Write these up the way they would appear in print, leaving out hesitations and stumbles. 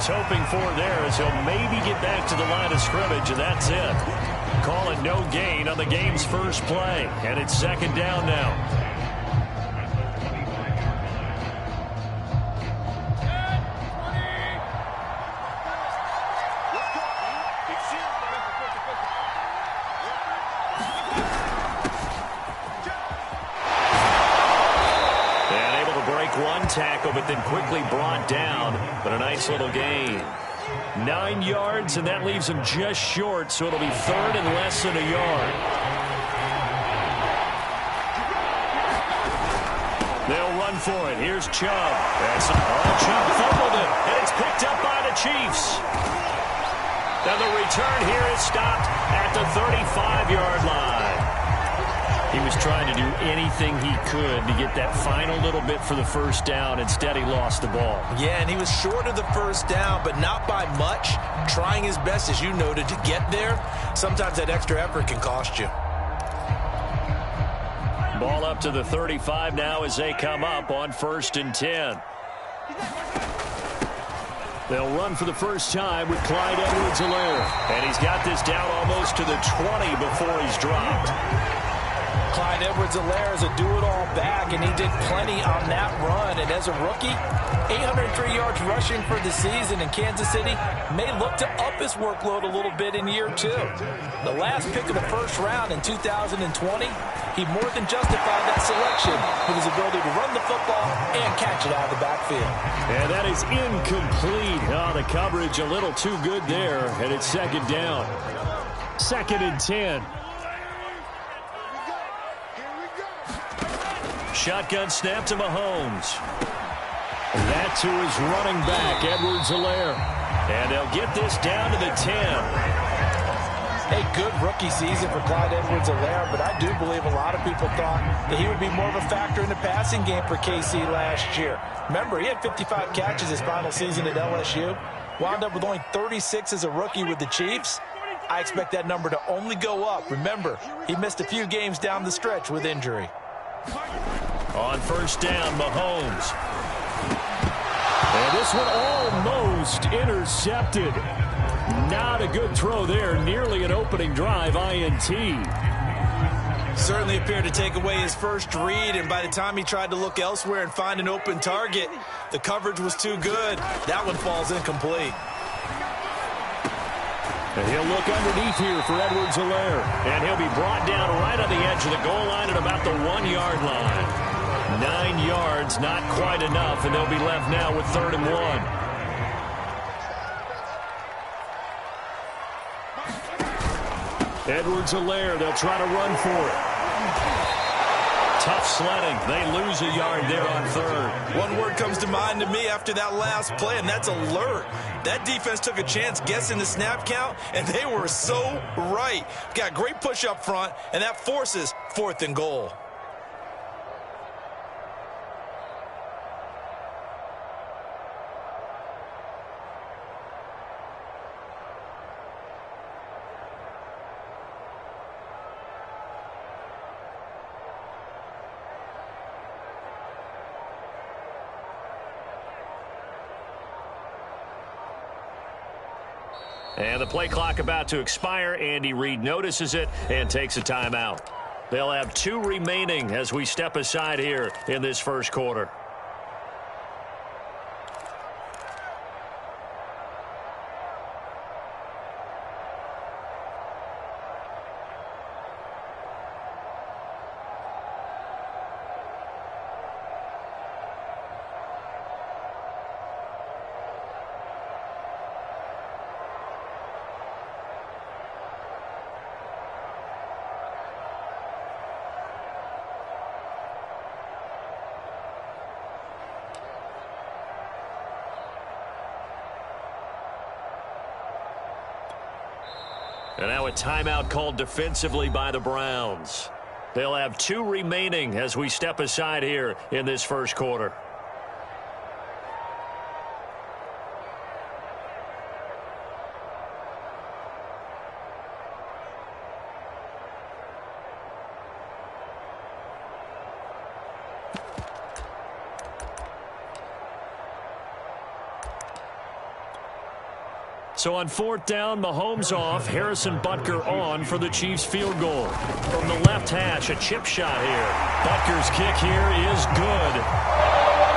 was hoping for there, as he'll maybe get back to the line of scrimmage, and that's it. Call it no gain on the game's first play, and it's second down now. Tackle, but then quickly brought down, but a nice little gain. 9 yards, and that leaves him just short, so it'll be third and less than a yard. They'll run for it. Here's Chubb. Chubb fumbled it, and it's picked up by the Chiefs. Now the return here is stopped at the 35-yard line. He was trying to do anything he could to get that final little bit for the first down. Instead, he lost the ball. Yeah, and he was short of the first down, but not by much. Trying his best, as you noted, to get there. Sometimes that extra effort can cost you. Ball up to the 35 now as they come up on 1st and 10. They'll run for the first time with Clyde Edwards-Helaire. And he's got this down almost to the 20 before he's dropped. Clyde Edwards-Helaire is a do-it-all back, and he did plenty on that run. And as a rookie, 803 yards rushing for the season in Kansas City may look to up his workload a little bit in year 2. The last pick of the first round in 2020, he more than justified that selection with his ability to run the football and catch it out of the backfield. And that is incomplete. Oh, the coverage a little too good there, and it's second down. 2nd and 10. Shotgun snap to Mahomes. That to his running back, Edwards-Helaire. And they'll get this down to the 10. A good rookie season for Clyde Edwards-Helaire, but I do believe a lot of people thought that he would be more of a factor in the passing game for KC last year. Remember, he had 55 catches his final season at LSU. Wound up with only 36 as a rookie with the Chiefs. I expect that number to only go up. Remember, he missed a few games down the stretch with injury. On first down, Mahomes. And this one almost intercepted. Not a good throw there. Nearly an opening drive INT. Certainly appeared to take away his first read, and by the time he tried to look elsewhere and find an open target, the coverage was too good. That one falls incomplete. And he'll look underneath here for Edwards-Helaire. And he'll be brought down right on the edge of the goal line at about the 1-yard line. 9 yards, not quite enough, and they'll be left now with 3rd and 1. Edwards-Helaire, they'll try to run for it. Tough sledding. They lose a yard there on 3rd. One word comes to mind to me after that last play, and that's alert. That defense took a chance guessing the snap count, and they were so right. Got great push up front, and that forces 4th and goal. And the play clock about to expire. Andy Reid notices it and takes a timeout. They'll have 2 remaining as we step aside here in this first quarter. And now a timeout called defensively by the Browns. They'll have 2 remaining as we step aside here in this first quarter. So on 4th down, Mahomes off, Harrison Butker on for the Chiefs field goal. From the left hash, a chip shot here. Butker's kick here is good.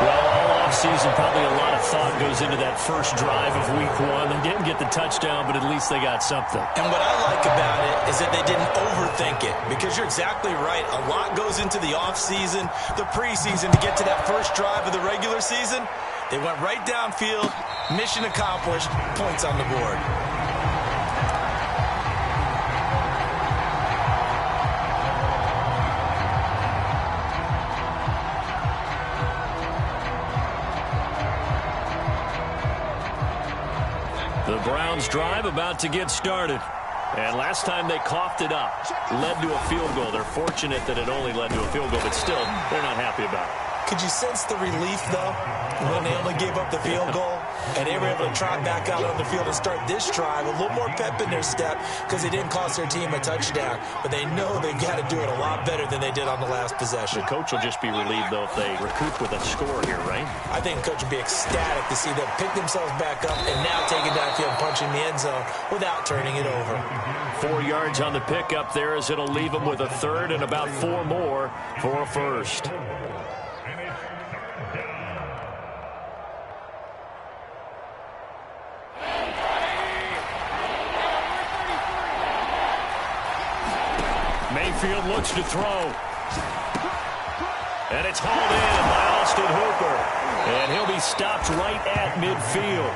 Well, all offseason, probably a lot of thought goes into that first drive of week 1. They didn't get the touchdown, but at least they got something. And what I like about it is that they didn't overthink it, because you're exactly right. A lot goes into the offseason, the preseason, to get to that first drive of the regular season. They went right downfield, mission accomplished, points on the board. The Browns drive about to get started. And last time they coughed it up, led to a field goal. They're fortunate that it only led to a field goal, but still, they're not happy about it. Could you sense the relief, though, when they only gave up the field goal and they were able to trot back out on the field and start this drive? A little more pep in their step because they didn't cost their team a touchdown. But they know they've got to do it a lot better than they did on the last possession. The coach will just be relieved, though, if they recoup with a score here, right? I think the coach will be ecstatic to see them pick themselves back up and now take it downfield and punch in the end zone without turning it over. 4 yards on the pickup there, as it'll leave them with a third and about 4 more for a first. Mayfield looks to throw. And it's hauled in by Austin Hooper. And he'll be stopped right at midfield.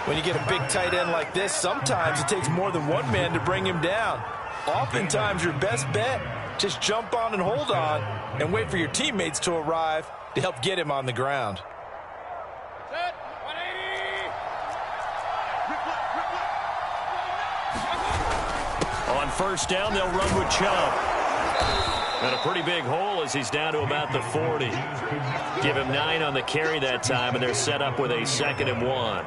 When you get a big tight end like this, sometimes it takes more than one man to bring him down. Oftentimes, your best bet, just jump on and hold on and wait for your teammates to arrive to help get him on the ground. Set, 180. On first down, they'll run with Chubb. And a pretty big hole as he's down to about the 40. Give him 9 on the carry that time, and they're set up with a 2nd and 1.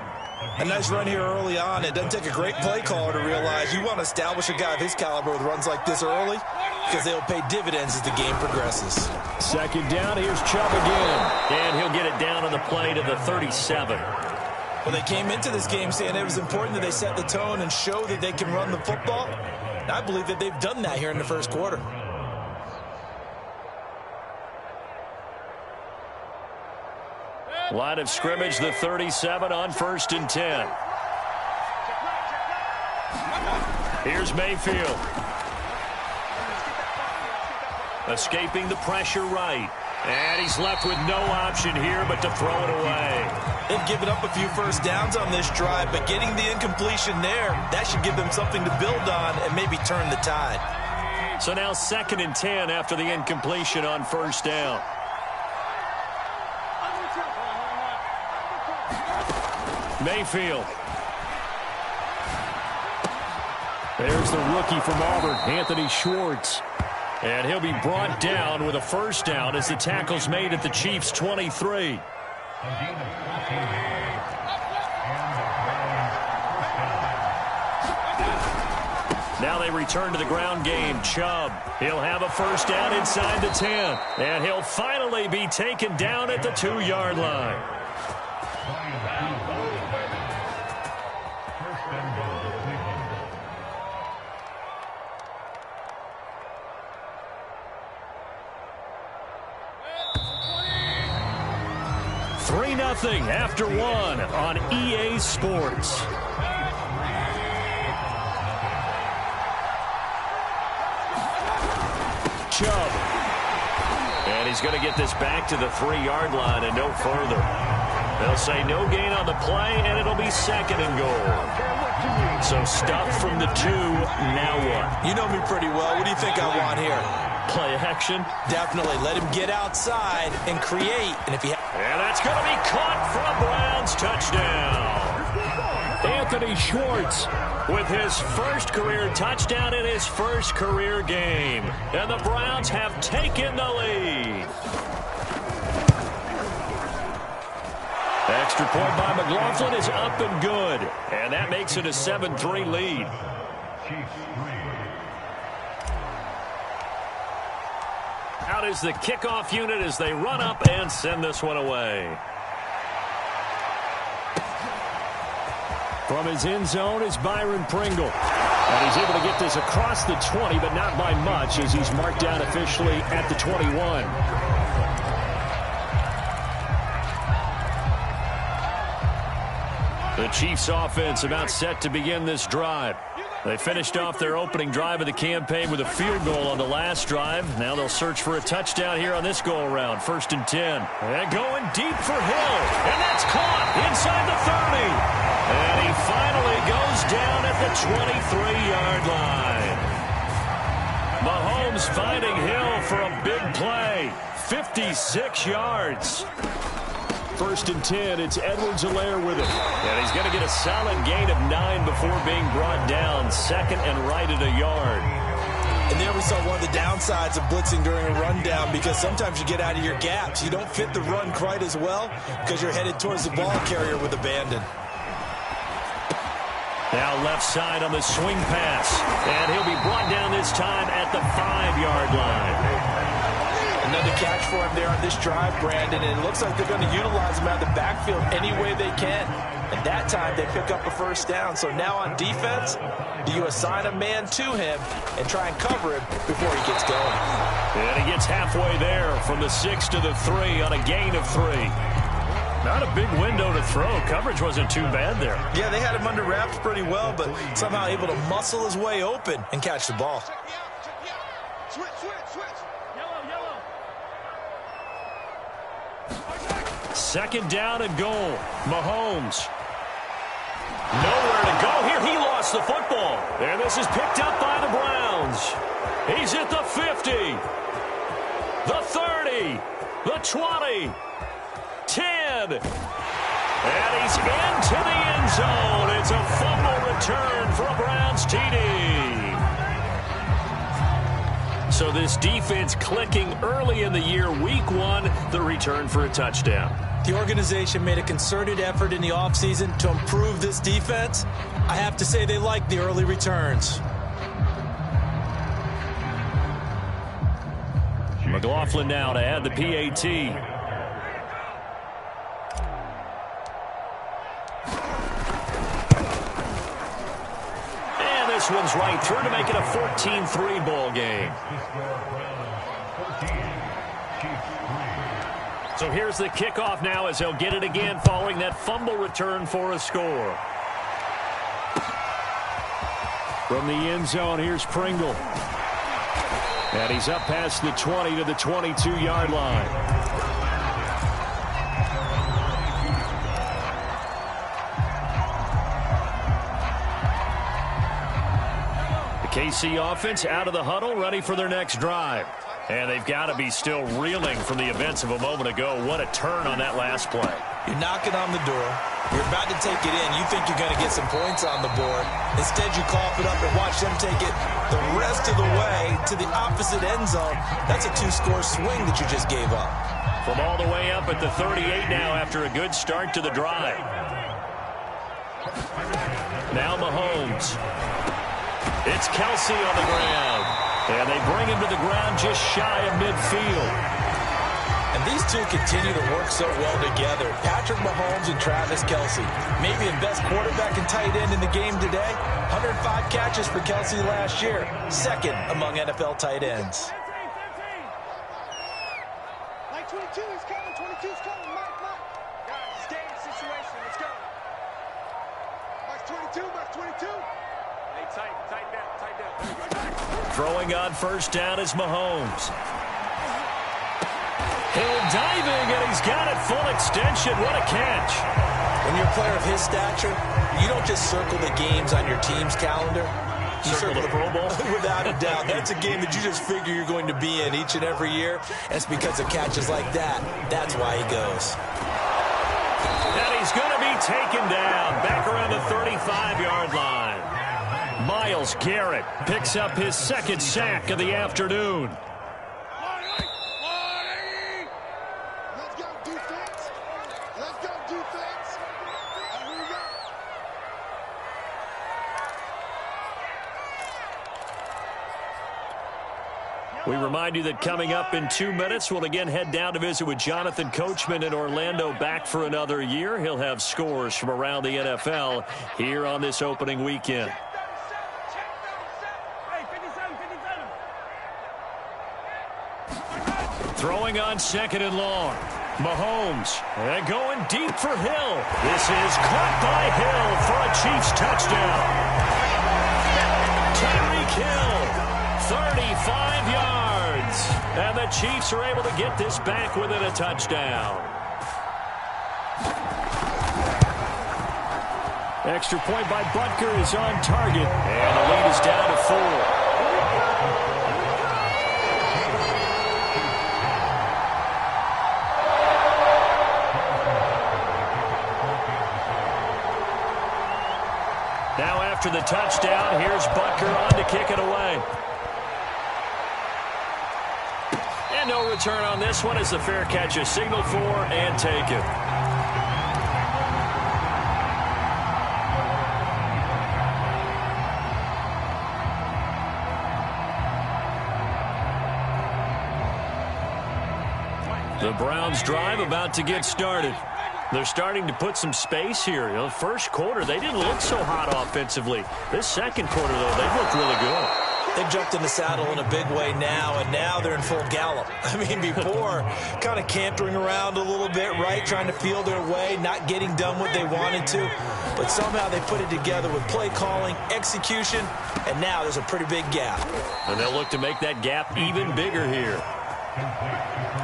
A nice run here early on. It doesn't take a great play caller to realize you want to establish a guy of his caliber with runs like this early, because they'll pay dividends as the game progresses. 2nd down, here's Chubb again. And he'll get it down on the play to the 37. Well, they came into this game saying it was important that they set the tone and show that they can run the football. And I believe that they've done that here in the first quarter. Line of scrimmage, the 37 on 1st and 10. Here's Mayfield. Escaping the pressure right. And he's left with no option here but to throw it away. They've given up a few first downs on this drive, but getting the incompletion there, that should give them something to build on and maybe turn the tide. So now 2nd and 10 after the incompletion on 1st down. Mayfield. There's the rookie from Auburn, Anthony Schwartz. And he'll be brought down with a first down as the tackle's made at the Chiefs' 23. Now they return to the ground game. Chubb, he'll have a first down inside the 10. And he'll finally be taken down at the 2-yard line. Nothing after 1 on EA Sports. Chubb. And he's going to get this back to the 3-yard line and no further. They'll say no gain on the play, and it'll be 2nd and goal. So stuff from the 2, now what? You know me pretty well. What do you think I want here? Play action? Definitely. Let him get outside and create. And that's going to be caught for a Browns touchdown. Anthony Schwartz with his first career touchdown in his first career game. And the Browns have taken the lead. Extra point by McLaughlin is up and good. And that makes it a 7-3 lead. Out is the kickoff unit as they run up and send this one away. From his end zone is Byron Pringle. And he's able to get this across the 20, but not by much, as he's marked down officially at the 21. The Chiefs offense about set to begin this drive. They finished off their opening drive of the campaign with a field goal on the last drive. Now they'll search for a touchdown here on this go-around. 1st and 10. And going deep for Hill. And that's caught inside the 30. And he finally goes down at the 23-yard line. Mahomes finding Hill for a big play. 56 yards. 1st and 10, it's Edwards-Helaire with him. And he's going to get a solid gain of 9 before being brought down. 2nd and right at a yard. And there we saw one of the downsides of blitzing during a rundown, because sometimes you get out of your gaps. You don't fit the run quite as well because you're headed towards the ball carrier with abandon. Now left side on the swing pass. And he'll be brought down this time at the 5-yard line. Another catch for him there on this drive, Brandon, and it looks like they're going to utilize him out of the backfield any way they can. And that time they pick up a 1st down. So now on defense, do you assign a man to him and try and cover him before he gets going? And he gets halfway there from the 6 to the 3 on a gain of 3. Not a big window to throw. Coverage wasn't too bad there. Yeah, they had him under wraps pretty well, but somehow able to muscle his way open and catch the ball. Switch. Yellow. 2nd down and goal. Mahomes. Nowhere to go here. He lost the football. And this is picked up by the Browns. He's at the 50. The 30. The 20. 10. And he's into the end zone. It's a fumble return for a Browns TD. So this defense clicking early in the year. Week 1, the return for a touchdown. The organization made a concerted effort in the offseason to improve this defense. I have to say they like the early returns. McLaughlin now to add the PAT. And this one's right through to make it a 14-3 ball game. So here's the kickoff now as he'll get it again following that fumble return for a score. From the end zone, here's Pringle. And he's up past the 20 to the 22-yard line. The KC offense out of the huddle, ready for their next drive. And they've got to be still reeling from the events of a moment ago. What a turn on that last play. You're knocking on the door. You're about to take it in. You think you're going to get some points on the board. Instead, you cough it up and watch them take it the rest of the way to the opposite end zone. That's a 2-score swing that you just gave up. From all the way up at the 38 now after a good start to the drive. Now Mahomes. It's Kelsey on the ground. And they bring him to the ground just shy of midfield. And these two continue to work so well together. Patrick Mahomes and Travis Kelsey. Maybe the best quarterback and tight end in the game today. 105 catches for Kelsey last year. 2nd among NFL tight ends. Like 22 is coming. 22's coming. Mike. Guys, stay in the situation. Let's go. Max 22. Hey, tight down. Throwing on 1st down is Mahomes. Hill diving, and he's got it full extension. What a catch. When you're a player of his stature, you don't just circle the games on your team's calendar. You circle the Pro Bowl? Without a doubt. That's a game that you just figure you're going to be in each and every year. It's because of catches like that. That's why he goes. And he's going to be taken down back around the 35-yard line. Myles Garrett picks up his 2nd sack of the afternoon. Let's go defense. Here we go. We remind you that coming up in 2 minutes, we'll again head down to visit with Jonathan Coachman in Orlando, back for another year. He'll have scores from around the NFL here on this opening weekend. Throwing on 2nd and long. Mahomes, and going deep for Hill. This is caught by Hill for a Chiefs touchdown. Tyreek Hill, 35 yards. And the Chiefs are able to get this back within a touchdown. Extra point by Butker is on target. And the lead is down to 4. Now after the touchdown, here's Butker on to kick it away. And no return on this one as the fair catch is signaled for and taken. The Browns drive about to get started. They're starting to put some space here. You know, first quarter, they didn't look so hot offensively. This second quarter, though, they looked really good. They've jumped in the saddle in a big way now, and now they're in full gallop. I mean, before, kind of cantering around a little bit, right, trying to feel their way, not getting done what they wanted to. But somehow they put it together with play calling, execution, and now there's a pretty big gap. And they'll look to make that gap even bigger here.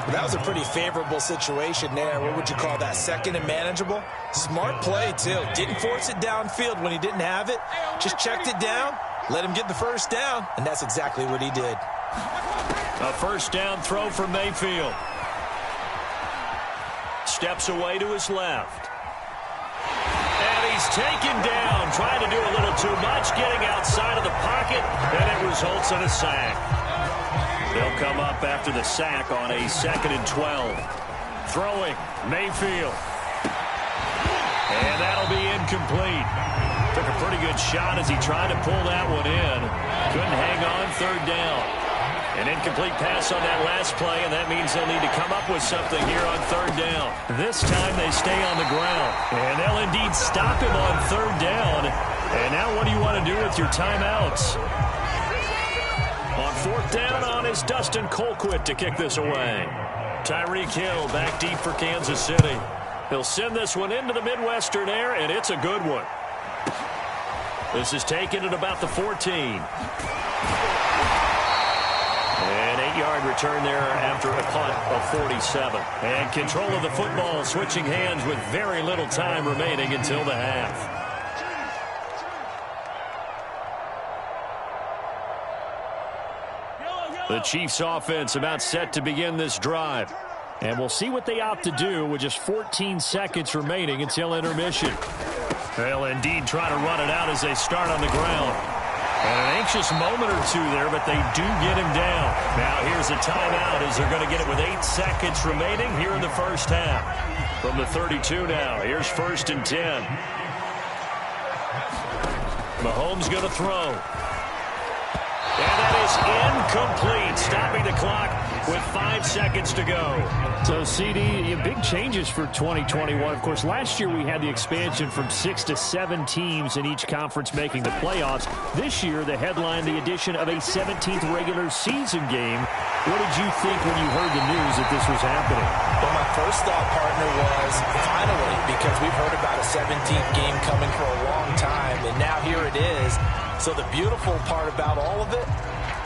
That was a pretty favorable situation there. What would you call that? Second and manageable? Smart play, too. Didn't force it downfield when he didn't have it. Just checked it down, let him get the first down, and that's exactly what he did. A first down throw for Mayfield. Steps away to his left. And he's taken down, trying to do a little too much, getting outside of the pocket, and it results in a sack. They'll come up after the sack on a 2nd and 12. Throwing, Mayfield. And that'll be incomplete. Took a pretty good shot as he tried to pull that one in. Couldn't hang on, 3rd down. An incomplete pass on that last play, and that means they'll need to come up with something here on 3rd down. This time they stay on the ground. And they'll indeed stop him on 3rd down. And now what do you want to do with your timeouts? On 4th down on is Dustin Colquitt to kick this away. Tyreek Hill back deep for Kansas City. He'll send this one into the Midwestern air, and it's a good one. This is taken at about the 14. An 8-yard return there after a punt of 47. And control of the football switching hands with very little time remaining until the half. The Chiefs offense about set to begin this drive. And we'll see what they opt to do with just 14 seconds remaining until intermission. They'll indeed try to run it out as they start on the ground. And an anxious moment or two there, but they do get him down. Now here's a timeout as they're going to get it with 8 seconds remaining here in the first half. From the 32 now, here's 1st and 10. Mahomes going to throw. And that is incomplete, stopping the clock with 5 seconds to go. So, CD, big changes for 2021. Of course, last year we had the expansion from 6 to 7 teams in each conference making the playoffs. This year, they headlined the addition of a 17th regular season game. What did you think when you heard the news that this was happening? Well, my first thought, partner, was finally, because we've heard about a 17th game coming for a long time, and now here it is. So the beautiful part about all of it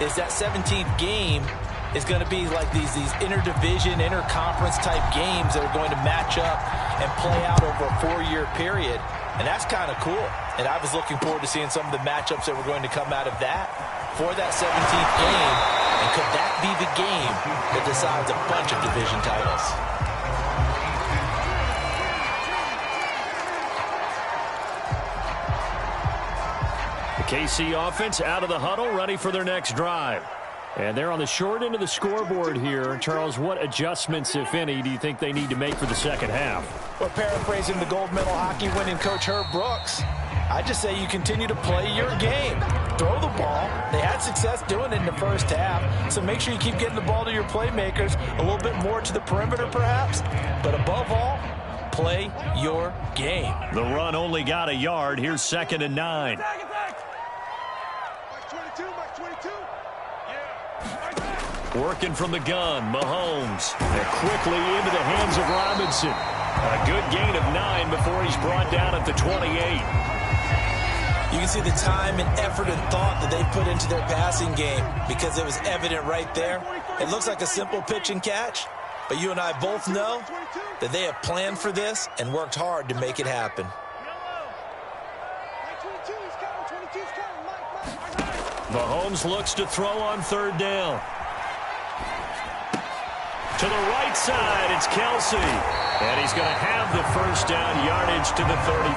is that 17th game is going to be like these interdivision, interconference type games that are going to match up and play out over a 4-year period. And that's kind of cool. And I was looking forward to seeing some of the matchups that were going to come out of that for that 17th game. And could that be the game that decides a bunch of division titles? The KC offense out of the huddle, ready for their next drive. And they're on the short end of the scoreboard here. Charles, what adjustments, if any, do you think they need to make for the second half? Well, paraphrasing the gold medal hockey winning coach Herb Brooks, I just say you continue to play your game. Throw the ball. They had success doing it in the first half, so make sure you keep getting the ball to your playmakers, a little bit more to the perimeter perhaps, but above all, play your game. The run only got a yard. Here's 2nd and 9. Working from the gun, Mahomes. And quickly into the hands of Robinson. A good gain of 9 before he's brought down at the 28. You can see the time and effort and thought that they put into their passing game because it was evident right there. It looks like a simple pitch and catch, but you and I both know that they have planned for this and worked hard to make it happen. Mahomes looks to throw on 3rd down. To the right side, it's Kelsey. And he's going to have the first down yardage to the 35.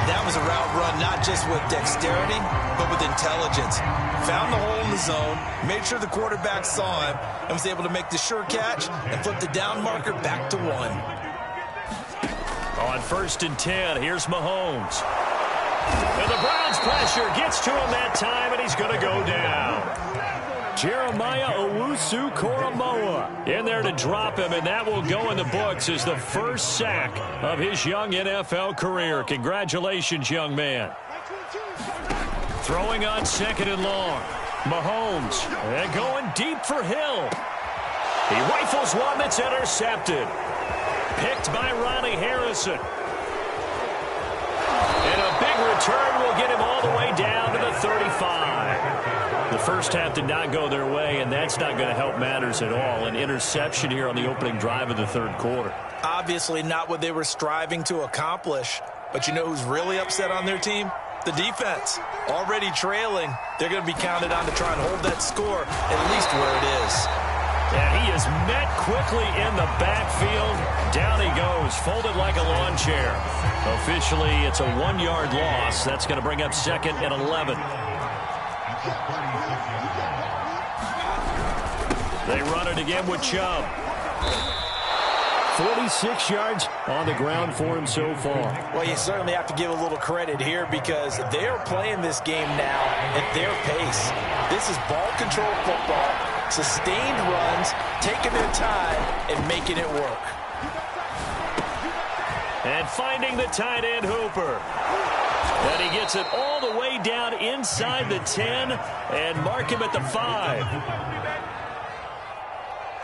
That was a route run not just with dexterity, but with intelligence. Found the hole in the zone, made sure the quarterback saw him, and was able to make the sure catch and flip the down marker back to 1. On 1st and 10, here's Mahomes. And the Browns pressure gets to him that time, and he's going to go down. Jeremiah Owusu-Koramoah in there to drop him, and that will go in the books as the first sack of his young NFL career. Congratulations, young man. Throwing on 2nd and long. Mahomes and going deep for Hill. He rifles one that's intercepted. Picked by Ronnie Harrison. And a big return will get him all the way down to the 35. The first half did not go their way, and that's not going to help matters at all. An interception here on the opening drive of the 3rd quarter. Obviously not what they were striving to accomplish, but you know who's really upset on their team? The defense. Already trailing, they're going to be counted on to try and hold that score at least where it is. And he is met quickly in the backfield. Down he goes, folded like a lawn chair. Officially, it's a 1-yard loss. That's going to bring up 2nd and 11. They run it again with Chubb. 46 yards on the ground for him so far. Well, you certainly have to give a little credit here because they're playing this game now at their pace. This is ball control football, sustained runs, taking their time and making it work. And finding the tight end Hooper. And he gets it all the way down inside the 10 and mark him at the 5.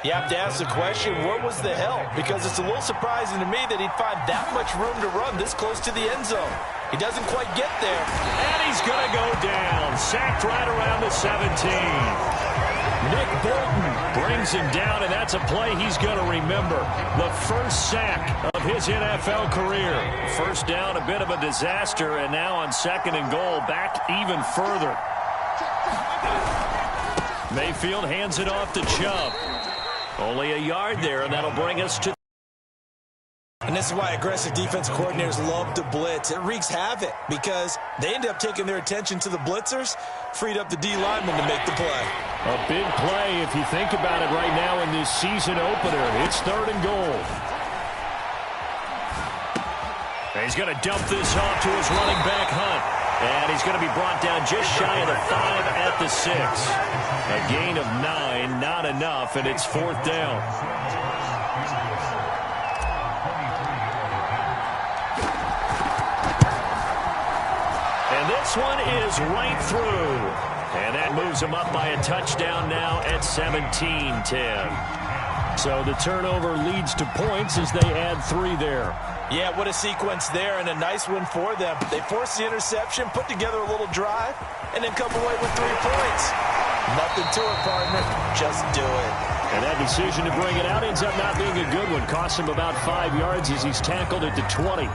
You have to ask the question, where was the help? Because it's a little surprising to me that he'd find that much room to run this close to the end zone. He doesn't quite get there. And he's going to go down. Sacked right around the 17. Nick Bolton brings him down, and that's a play he's going to remember. The first sack of his NFL career. First down, a bit of a disaster, and now on 2nd and goal, back even further. Mayfield hands it off to Chubb. Only a yard there, and that'll bring us to... And this is why aggressive defense coordinators love to blitz. It wreaks havoc because they end up taking their attention to the blitzers, freed up the D lineman to make the play. A big play if you think about it right now in this season opener. It's 3rd and goal. And he's going to dump this off to his running back, Hunt. And he's going to be brought down just shy of the 5 at the 6. A gain of 9, not enough, and it's 4th down. And this one is right through. And that moves him up by a touchdown now at 17-10. So the turnover leads to points as they add 3 there. Yeah, what a sequence there, and a nice one for them. They forced the interception, put together a little drive, and then come away with 3 points. Nothing to it, partner. Just do it. And that decision to bring it out ends up not being a good one. Costs him about 5 yards as he's tackled at the 20.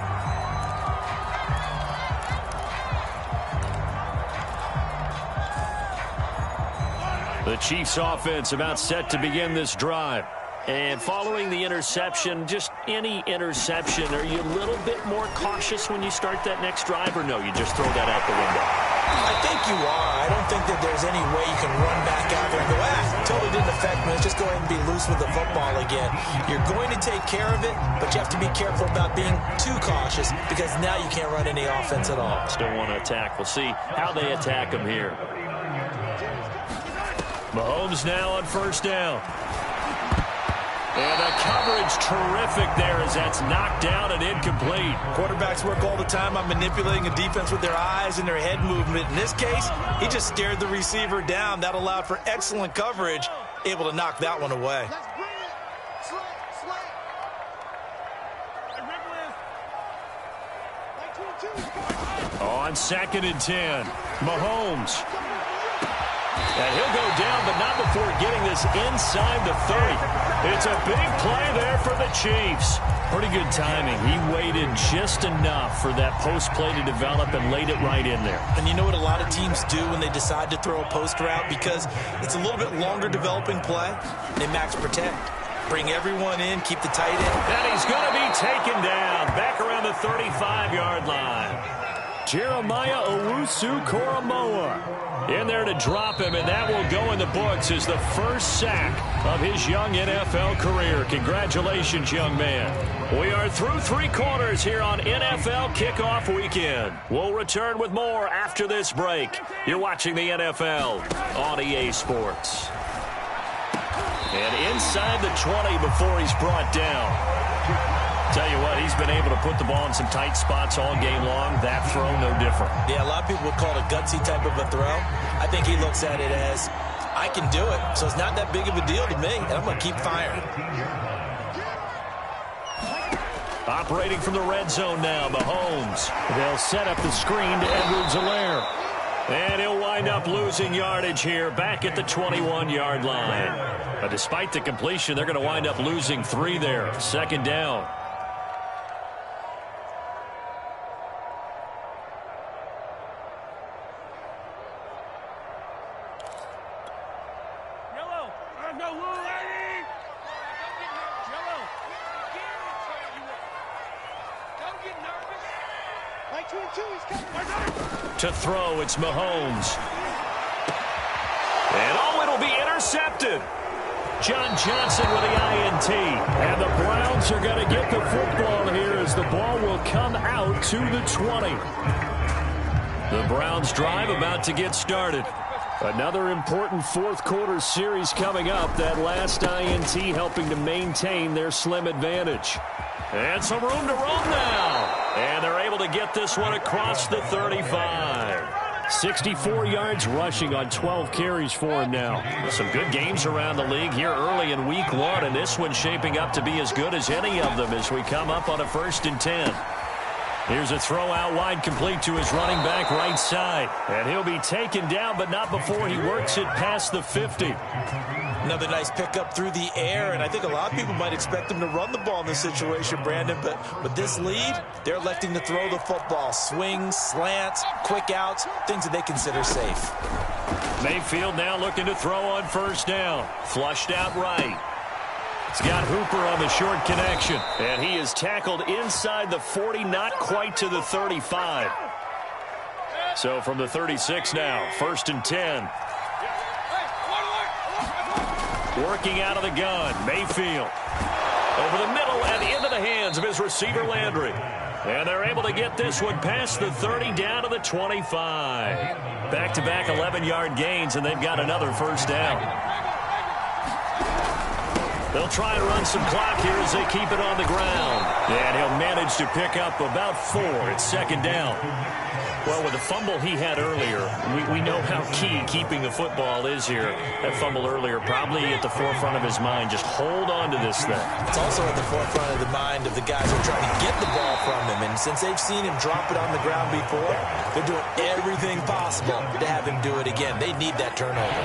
The Chiefs offense about set to begin this drive. And following the interception, just any interception, are you a little bit more cautious when you start that next drive, or no, you just throw that out the window? I think you are. I don't think that there's any way you can run back out there and go, totally didn't affect me. Let's just go ahead and be loose with the football again. You're going to take care of it, but you have to be careful about being too cautious because now you can't run any offense at all. Still want to attack. We'll see how they attack him here. Mahomes now on first down. And the coverage terrific there as that's knocked down and incomplete. Quarterbacks work all the time on manipulating a defense with their eyes and their head movement. In this case, he just stared the receiver down. That allowed for excellent coverage, able to knock that one away. On 2nd and 10, Mahomes. And he'll go down, but not before getting this inside the 30. It's a big play there for the Chiefs. Pretty good timing. He waited just enough for that post play to develop and laid it right in there. And you know what a lot of teams do when they decide to throw a post route? Because it's a little bit longer developing play. They max protect. Bring everyone in, keep the tight end. And he's going to be taken down back around the 35-yard line. Jeremiah Owusu-Koramoah in there to drop him, and that will go in the books as the first sack of his young NFL career. Congratulations, young man. We are through 3 quarters here on NFL Kickoff Weekend. We'll return with more after this break. You're watching the NFL on EA Sports. And inside the 20 before he's brought down. Tell you what, he's been able to put the ball in some tight spots all game long. That throw, no different. Yeah, a lot of people would call it a gutsy type of a throw. I think he looks at it as, I can do it, so it's not that big of a deal to me, and I'm going to keep firing. Operating from the red zone now, Mahomes. They'll set up the screen to Edwards-Helaire. And he'll wind up losing yardage here back at the 21-yard line. But despite the completion, they're going to wind up losing 3 there. 2nd down. To throw, it's Mahomes. And it'll be intercepted. John Johnson with the INT. And the Browns are going to get the football here as the ball will come out to the 20. The Browns drive about to get started. Another important 4th quarter series coming up. That last INT helping to maintain their slim advantage. And some room to roam now. And they're able to get this one across the 35. 64 yards rushing on 12 carries for him now. Some good games around the league here early in week 1, and this one's shaping up to be as good as any of them as we come up on a 1st and 10. Here's a throw out wide complete to his running back right side. And he'll be taken down, but not before he works it past the 50. Another nice pickup through the air, and I think a lot of people might expect him to run the ball in this situation, Brandon, but with this lead, they're electing to throw the football. Swings, slants, quick outs, things that they consider safe. Mayfield now looking to throw on 1st down. Flushed out right. He's got Hooper on the short connection, and he is tackled inside the 40, not quite to the 35. So from the 36 now, 1st and 10. Working out of the gun, Mayfield. Over the middle and into the hands of his receiver, Landry. And they're able to get this one past the 30 down to the 25. Back-to-back 11-yard gains, and they've got another 1st down. They'll try and run some clock here as they keep it on the ground. And he'll manage to pick up about 4 at 2nd down. Well, with the fumble he had earlier, we know how key keeping the football is here. That fumble earlier probably at the forefront of his mind. Just hold on to this thing. It's also at the forefront of the mind of the guys who are trying to get the ball from him. And since they've seen him drop it on the ground before, they're doing everything possible to have him do it again. They need that turnover.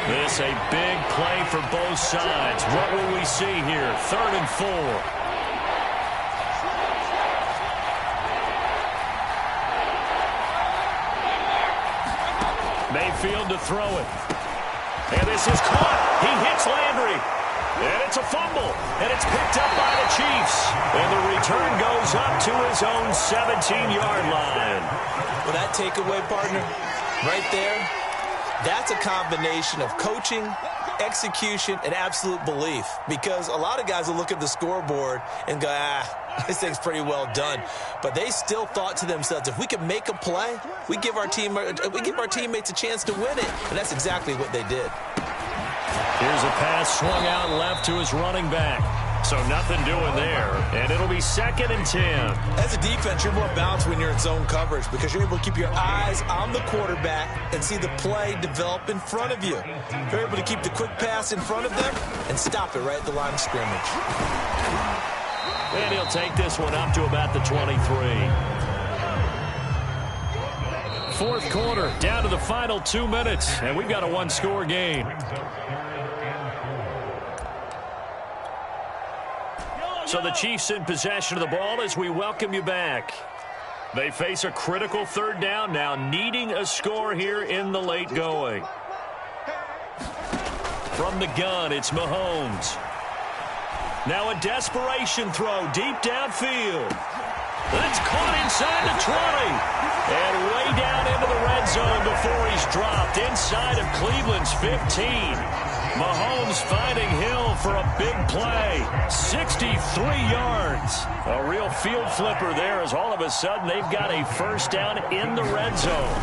This a big play for both sides. What will we see here? 3rd and 4. Mayfield to throw it. And this is caught. He hits Landry. And it's a fumble. And it's picked up by the Chiefs. And the return goes up to his own 17-yard line. Well, that takeaway, partner, right there, that's a combination of coaching, execution, and absolute belief. Because a lot of guys will look at the scoreboard and go, this thing's pretty well done. But they still thought to themselves, if we can make a play, we give our teammates a chance to win it. And that's exactly what they did. Here's a pass swung out left to his running back. So nothing doing there. And it'll be 2nd and 10. As a defense, you're more balanced when you're in zone coverage because you're able to keep your eyes on the quarterback and see the play develop in front of you. You're able to keep the quick pass in front of them and stop it right at the line of scrimmage. And he'll take this one up to about the 23. Fourth quarter, down to the final 2 minutes, and we've got a one-score game. So the Chiefs in possession of the ball as we welcome you back. They face a critical 3rd down now, needing a score here in the late going. From the gun, it's Mahomes. Now a desperation throw deep downfield. That's caught inside the 20. And way down into the red zone before he's dropped inside of Cleveland's 15. Mahomes finding Hill for a big play. 63 yards. A real field flipper there as all of a sudden they've got a first down in the red zone.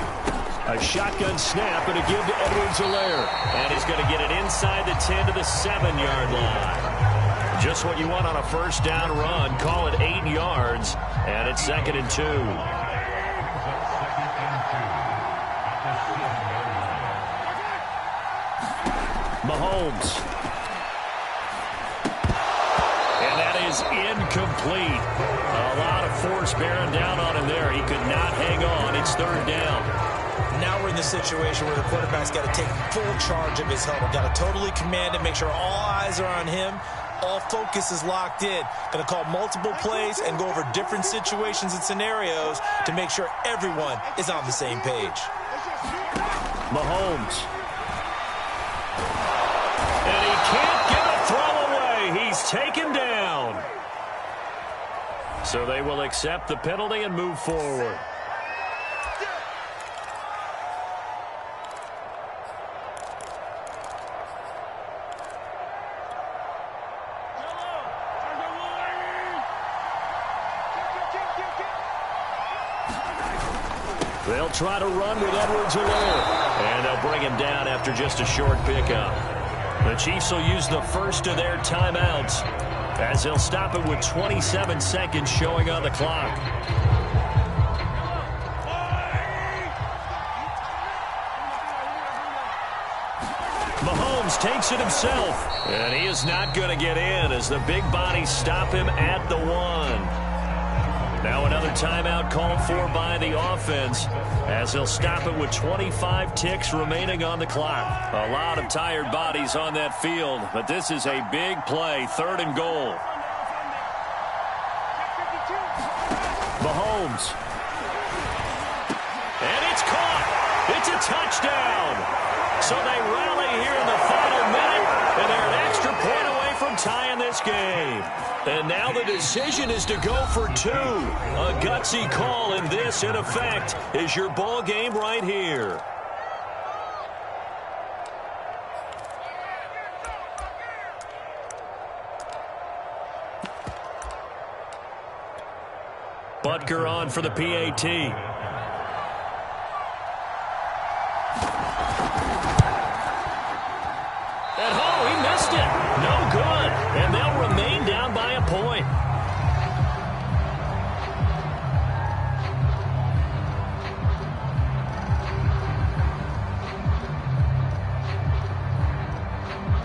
A shotgun snap and a give to Edwards-Helaire. And he's going to get it inside the 10 to the 7-yard line. Just what you want on a first down run. Call it 8 yards. And it's 2nd and 2. Mahomes. And that is incomplete. A lot of force bearing down on him there. He could not hang on. It's 3rd down. Now we're in the situation where the quarterback's got to take full charge of his huddle. Got to totally command it, make sure all eyes are on him. All focus is locked in. Going to call multiple plays and go over different situations and scenarios to make sure everyone is on the same page. Mahomes. And he can't get a throw away. He's taken down. So they will accept the penalty and move forward. They'll try to run with Edwards-Helaire. And they'll bring him down after just a short pickup. The Chiefs will use the first of their timeouts as they'll stop it with 27 seconds showing on the clock. Mahomes takes it himself. And he is not going to get in as the big bodies stop him at the 1. Now another timeout called for by the offense as they'll stop it with 25 ticks remaining on the clock. A lot of tired bodies on that field, but this is a big play, 3rd and goal. Mahomes. And it's caught. It's a touchdown. So they rally here in the final minute, and they're an extra point away from tying this game. And now the decision is to go for 2. A gutsy call, and this, in effect, is your ball game right here. Butker on for the PAT. And oh, he missed it. No good. And they'll remain down by a point.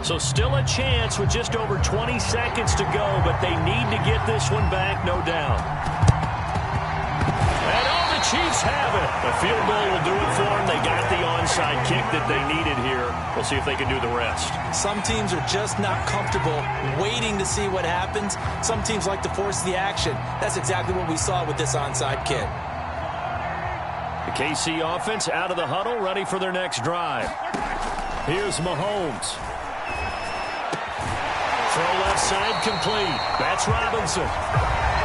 So still a chance with just over 20 seconds to go, but they need to get this one back, no doubt. And oh, the Chiefs have it. A field goal will do it for them. They got the onside kick that they needed here. We'll see if they can do the rest. Some teams are just not comfortable waiting to see what happens. Some teams like to force the action. That's exactly what we saw with this onside kick. The KC offense out of the huddle, ready for their next drive. Here's Mahomes. throw left side complete. That's Robinson.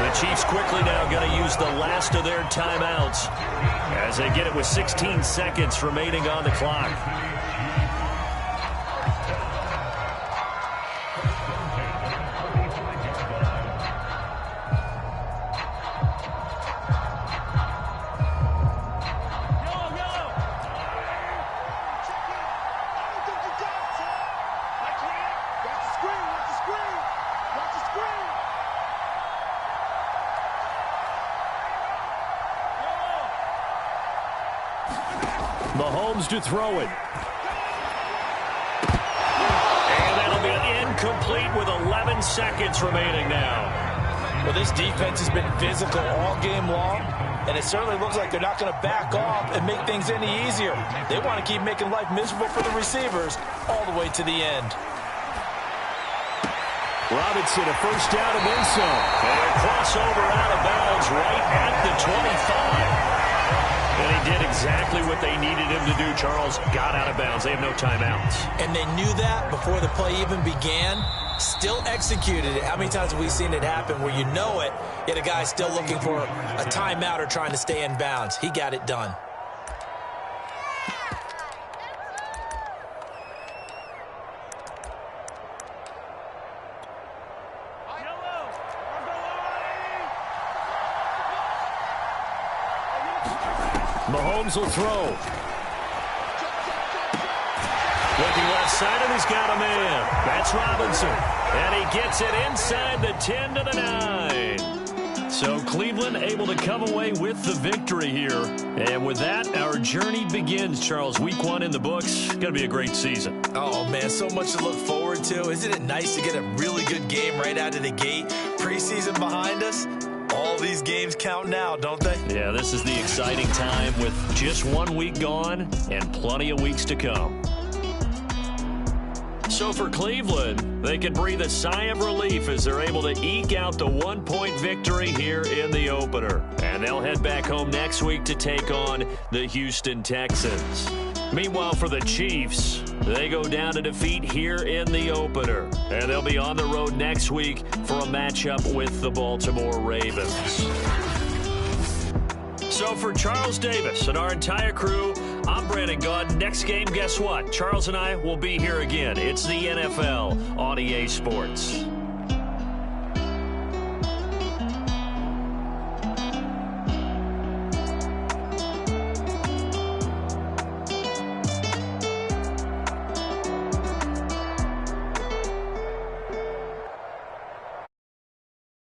The Chiefs quickly now going to use the last of their timeouts as they get it with 16 seconds remaining on the clock. Mahomes to throw it. And that'll be incomplete with 11 seconds remaining now. Well, this defense has been physical all game long, and it certainly looks like they're not going to back off and make things any easier. They want to keep making life miserable for the receivers all the way to the end. Robinson, a first down and then some. And a crossover out of bounds right at the 25. And he did exactly what they needed him to do, Charles. Got out of bounds. They have no timeouts. And they knew that before the play even began. Still executed it. How many times have we seen it happen where you know it, yet a guy's still looking for a timeout or trying to stay in bounds? He got it done. Mahomes will throw. Looking left side, and he's got a man. That's Robinson. And he gets it inside the 10 to the 9. So Cleveland able to come away with the victory here. And with that, our journey begins, Charles. Week 1 in the books. Going to be a great season. Oh, man, so much to look forward to. Isn't it nice to get a really good game right out of the gate? Preseason behind us. All these games count now, don't they? Yeah, this is the exciting time with just 1 week gone and plenty of weeks to come. So for Cleveland, they can breathe a sigh of relief as they're able to eke out the 1-point victory here in the opener. And they'll head back home next week to take on the Houston Texans. Meanwhile, for the Chiefs, they go down to defeat here in the opener. And they'll be on the road next week for a matchup with the Baltimore Ravens. So for Charles Davis and our entire crew, I'm Brandon Gaudin. Next game, guess what? Charles and I will be here again. It's the NFL on EA Sports.